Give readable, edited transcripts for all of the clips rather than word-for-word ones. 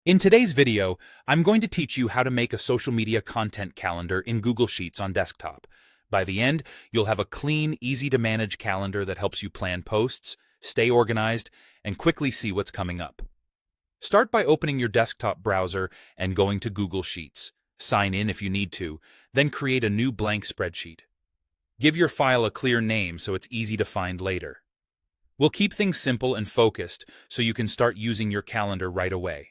In today's video, I'm going to teach you how to make a social media content calendar in Google Sheets on desktop. By the end, you'll have a clean, easy-to-manage calendar that helps you plan posts, stay organized, and quickly see what's coming up. Start by opening your desktop browser and going to Google Sheets. Sign in if you need to, then create a new blank spreadsheet. Give your file a clear name so it's easy to find later. We'll keep things simple and focused so you can start using your calendar right away.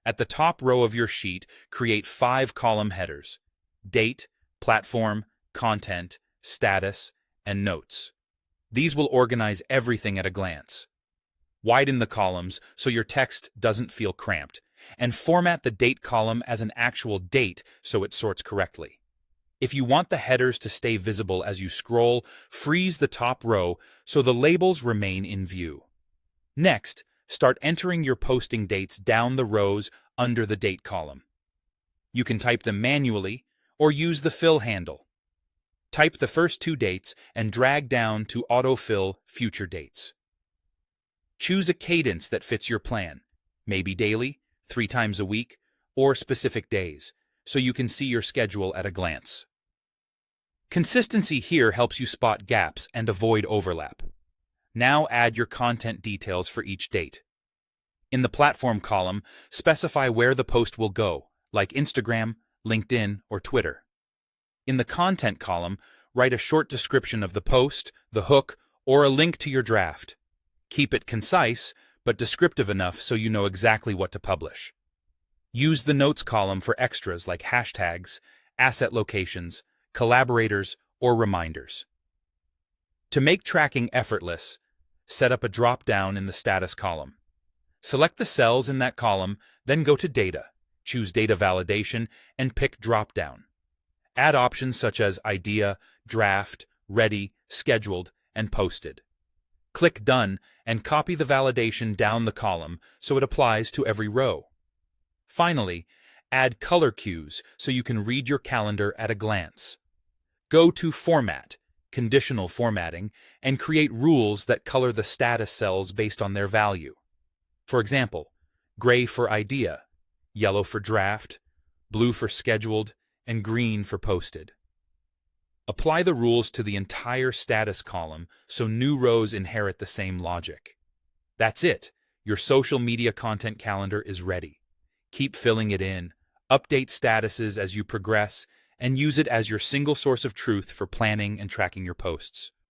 At the top row of your sheet, create 5 column headers: date, platform, content, status, and notes. These will organize everything at a glance. Widen the columns so your text doesn't feel cramped, and format the date column as an actual date so it sorts correctly. If you want the headers to stay visible as you scroll, freeze the top row so the labels remain in view. Next, start entering your posting dates down the rows under the date column. You can type them manually or use the fill handle. Type the first 2 dates and drag down to autofill future dates. Choose a cadence that fits your plan, maybe daily, 3 times a week, or specific days, so you can see your schedule at a glance. Consistency here helps you spot gaps and avoid overlap. Now add your content details for each date. In the platform column, specify where the post will go, like Instagram, LinkedIn, or Twitter. In the content column, write a short description of the post, the hook, or a link to your draft. Keep it concise, but descriptive enough so you know exactly what to publish. Use the notes column for extras like hashtags, asset locations, collaborators, or reminders. To make tracking effortless, set up a drop-down in the status column. Select the cells in that column, then go to Data, choose Data Validation, and pick Drop-down. Add options such as Idea, Draft, Ready, Scheduled, and Posted. Click Done and copy the validation down the column so it applies to every row. Finally, add color cues so you can read your calendar at a glance. Go to Format, Conditional Formatting, and create rules that color the status cells based on their value. For example, gray for Idea, yellow for Draft, blue for Scheduled, and green for Posted. Apply the rules to the entire status column so new rows inherit the same logic. That's it. Your social media content calendar is ready. Keep filling it in, update statuses as you progress, and use it as your single source of truth for planning and tracking your posts.